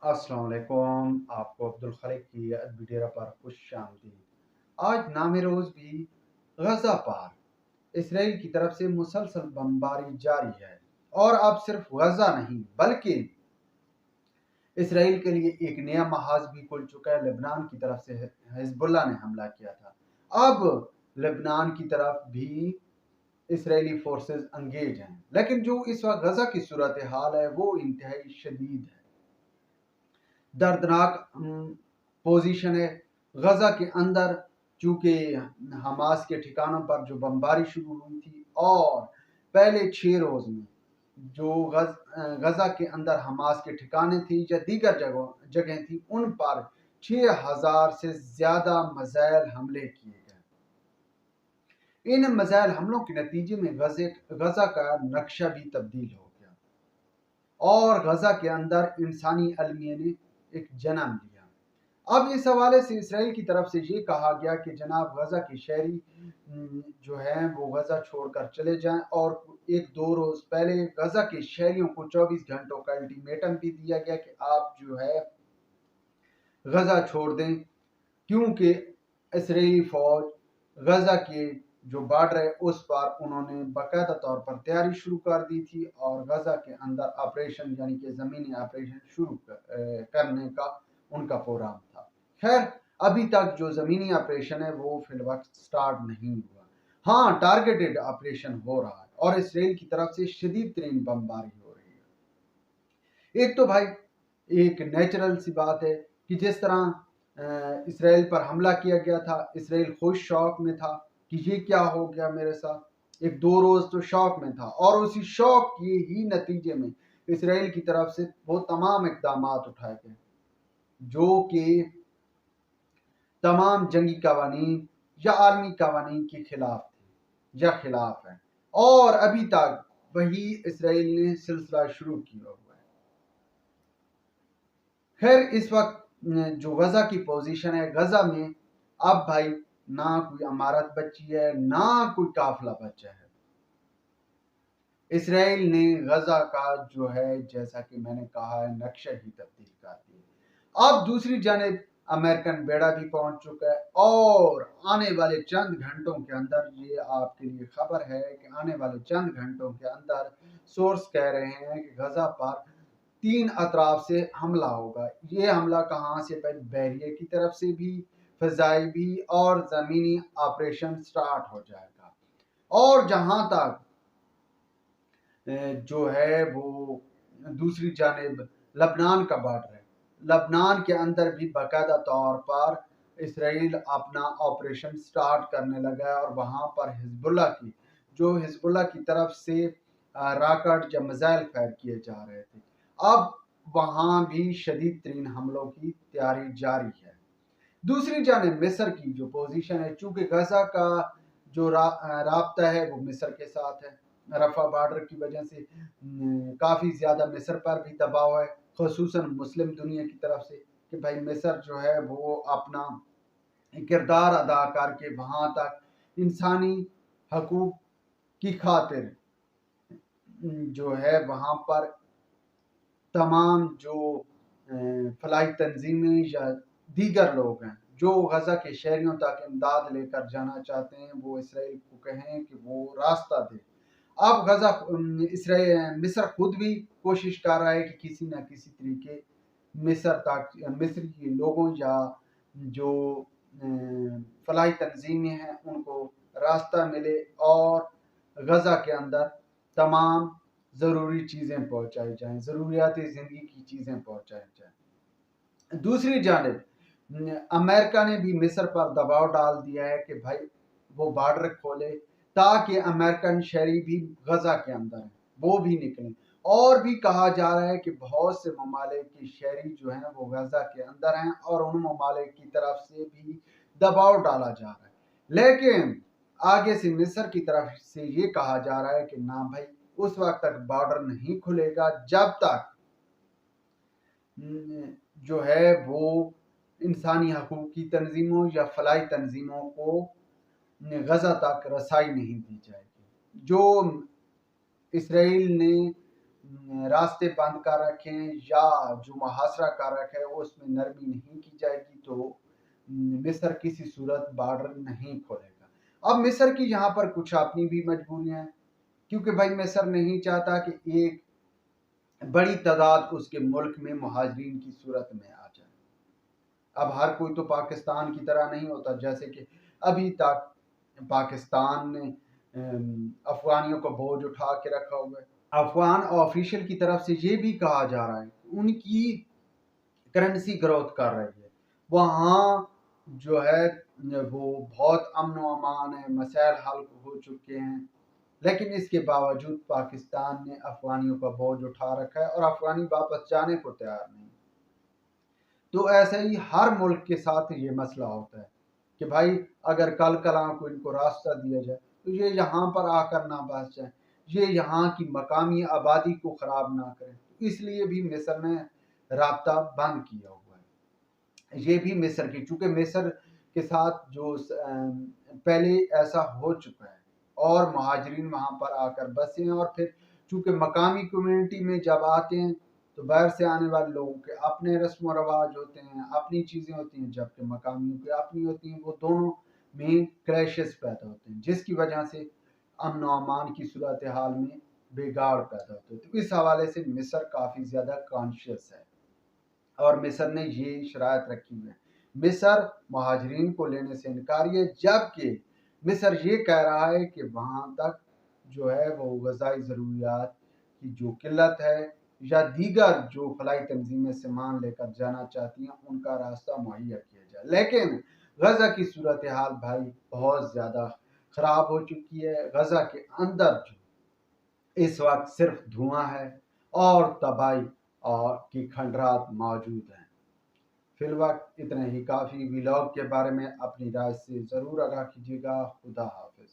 अस्सलाम वालेकुम। आपको अब्दुल खालिक की अदबी डेरा पर खुश आमदीद। आज नाम रोज़ भी गज़ा पार इसराइल की तरफ से मुसलसल बमबारी जारी है। और अब सिर्फ गज़ा नहीं बल्कि इसराइल के लिए एक नया महाज भी खुल चुका है। लेबनान की तरफ से हिजबुल्लाह ने हमला किया था। अब लेबनान की तरफ भी इसराइली फोर्सेस अंगेज हैं, लेकिन जो इस वक्त गज़ा की सूरत हाल है वो इंतहाई शदीद है, दर्दनाक पोजीशन है। गजा के अंदर चूंकि हमास के ठिकानों पर जो बमबारी शुरू हुई थी और पहले 6 रोज में जो गजा के अंदर हमास के ठिकाने थी या दीगर जगह थी, उन पर 6000 से ज्यादा मिसाइल हमले किए गए। इन मिसाइल हमलों के नतीजे में गजा का नक्शा भी तब्दील हो गया और गजा के अंदर इंसानी अलमिया ने एक जन्म लिया। अब इस हवाले से इसराइल की तरफ से ये कहा गया कि जनाब गजा के शहरी जो है वो गजा छोड़कर चले जाएं, और एक दो रोज पहले गजा के शहरियों को 24 घंटों का अल्टीमेटम भी दिया गया कि आप जो है गजा छोड़ दें, क्योंकि इसराइली फौज गजा के जो बॉर्डर है उस पर उन्होंने बाकायदा तौर पर तैयारी शुरू कर दी थी और गजा के अंदर ऑपरेशन यानी कि ज़मीनी ऑपरेशन शुरू करने का उनका प्रोग्राम था। खैर, अभी तक जो ज़मीनी ऑपरेशन है वो फिल वक्त स्टार्ट नहीं हुआ। हाँ, टारगेटेड ऑपरेशन हो रहा है और इसराइल की तरफ से शदीद तरीन बमबारी हो रही है। एक तो भाई एक नेचुरल सी बात है कि जिस तरह इसराइल पर हमला किया गया था, इसराइल खुद शौक में था कि ये क्या हो गया मेरे साथ। एक दो रोज तो शौक में था और उसी शौक के ही नतीजे में इसराइल की तरफ से वो तमाम इकदाम उठाए गए जो कि तमाम जंगी कवानीन या आलमी कवानीन के खिलाफ थे या खिलाफ है, और अभी तक वही इसराइल ने सिलसिला शुरू किया हुआ है। खैर, इस वक्त जो गजा की पोजीशन है, गजा में अब भाई ना कोई इमारत बची है ना कोई काफिला बचा है। इसराइल ने गजा का जो है जैसा कि मैंने कहा है नक्शा ही तब्दील कर दिया। अब दूसरी जानिब अमेरिकन बेड़ा भी पहुंच चुका है और आने वाले चंद घंटों के अंदर, ये आपके लिए खबर है कि आने वाले चंद घंटों के अंदर सोर्स कह रहे हैं कि गजा पर 3 अतराफ से हमला होगा। ये हमला कहाँ से? बहरिए की तरफ से भी, फजाई भी और जमीनी ऑपरेशन स्टार्ट हो जाएगा। और जहां तक जो है वो दूसरी जानिब लबनान का बॉर्डर है, लबनान के अंदर भी बाकायदा तौर पर इसराइल अपना ऑपरेशन स्टार्ट करने लगा है और वहाँ पर हिजबुल्लाह की तरफ से रॉकेट या मिसाइल फायर किए जा रहे थे। अब वहाँ भी शदीद तरीन हमलों की तैयारी जारी है। दूसरी जानिब मिस्र की जो पोजीशन है, चूंकि गजा का जो राब्ता है वो मिस्र के साथ है, रफा बॉर्डर की वजह से काफ़ी ज़्यादा मिस्र पर भी दबाव है, ख़ुसूसन मुस्लिम दुनिया की तरफ से कि भाई मिस्र जो है वो अपना किरदार अदा करके वहाँ तक इंसानी हकूक़ की खातिर जो है वहाँ पर तमाम जो फलाई तंजीमें या दीगर लोग हैं जो गजा के शहरियों तक इमदाद लेकर जाना चाहते हैं, वो इसराइल को कहें कि वो रास्ता दे। अब गजा मिस्र खुद भी कोशिश कर रहा है कि किसी न किसी तरीके मिस्र के लोगों या जो फलाई तंजीमें हैं उनको रास्ता मिले और गजा के अंदर तमाम ज़रूरी चीज़ें पहुँचाई जाएँ, ज़रूरियात ज़िंदगी की चीज़ें पहुँचाई जाएँ। दूसरी जानिब अमेरिका ने भी मिस्र पर दबाव डाल दिया है कि भाई वो बॉर्डर खोले ताकि अमेरिकन शहरी भी गजा के अंदर हैं वो भी निकलें। और भी कहा जा रहा है कि बहुत से ममालिक के शहरी जो हैं वो गजा के अंदर हैं और उन ममालिक की तरफ से भी दबाव डाला जा रहा है। लेकिन आगे से मिस्र की तरफ से ये कहा जा रहा है कि ना भाई, उस वक्त तक बॉर्डर नहीं खुलेगा जब तक जो है वो इंसानी हकूक़ की तंजीमों या फलाई तंजीमों को गजा तक रसाई नहीं दी जाएगी। जो इसराइल ने راستے بند کر رکھیں یا جو محاصرہ کر رکھا ہے اس میں نرمی نہیں کی جائے گی تو مصر کسی صورت بارڈر نہیں کھولے گا۔ اب مصر کی یہاں پر کچھ اپنی بھی مجبوریاں ہیں، کیونکہ بھائی مصر نہیں چاہتا کہ ایک بڑی تعداد اس کے ملک میں مہاجرین کی صورت میں آ جائے۔ اب ہر کوئی تو پاکستان کی طرح نہیں ہوتا، جیسے کہ ابھی تک پاکستان نے افغانیوں کو بوجھ اٹھا کے رکھا ہوا ہے۔ افغان آفیشل کی طرف سے یہ بھی کہا جا رہا ہے کہ ان کی کرنسی گروتھ کر رہی ہے، وہاں جو ہے وہ بہت امن و امان ہے، مسائل حل ہو چکے ہیں، لیکن اس کے باوجود پاکستان نے افغانیوں کا بوجھ اٹھا رکھا ہے اور افغانی واپس جانے کو تیار نہیں۔ تو ایسے ہی ہر ملک کے ساتھ یہ مسئلہ ہوتا ہے کہ بھائی اگر کل کلاں کو ان کو راستہ دیا جائے تو یہ یہاں پر آ کر نہ بس جائیں، یہ یہاں کی مقامی آبادی کو خراب نہ کریں، اس لیے بھی مصر نے رابطہ بند کیا ہوا ہے۔ یہ بھی مصر کی، چونکہ مصر کے ساتھ جو پہلے ایسا ہو چکا ہے اور مہاجرین وہاں پر آ کر بسے ہیں، اور پھر چونکہ مقامی کمیونٹی میں جب آتے ہیں تو باہر سے آنے والے لوگوں کے اپنے رسم و رواج ہوتے ہیں، اپنی چیزیں ہوتی ہیں، جبکہ مقامیوں کی اپنی ہوتی ہیں، وہ دونوں میں کلیشز پیدا ہوتے ہیں، جس کی وجہ سے امن و امان کی صورتحال میں بگاڑ پیدا ہوتے ہیں۔ تو اس حوالے سے مصر کافی زیادہ کانشیس ہے اور مصر نے یہ شرائط رکھی ہوئی ہے۔ مصر مہاجرین کو لینے سے انکاری ہے، جبکہ مصر یہ کہہ رہا ہے کہ وہاں تک جو ہے وہ غذائی ضروریات کی جو قلت ہے یا دیگر جو فلاحی تنظیمیں سامان لے کر جانا چاہتی ہیں ان کا راستہ مہیا کیا جائے، لیکن غزہ کی صورتحال بھائی بہت زیادہ خراب ہو چکی ہے۔ غزہ کے اندر جو اس وقت صرف دھواں ہے اور تباہی اور کی کھنڈرات موجود ہیں۔ فی الوقت اتنے ہی کافی۔ ولاگ کے بارے میں اپنی رائے سے ضرور آگاہ کیجیے گا۔ خدا حافظ۔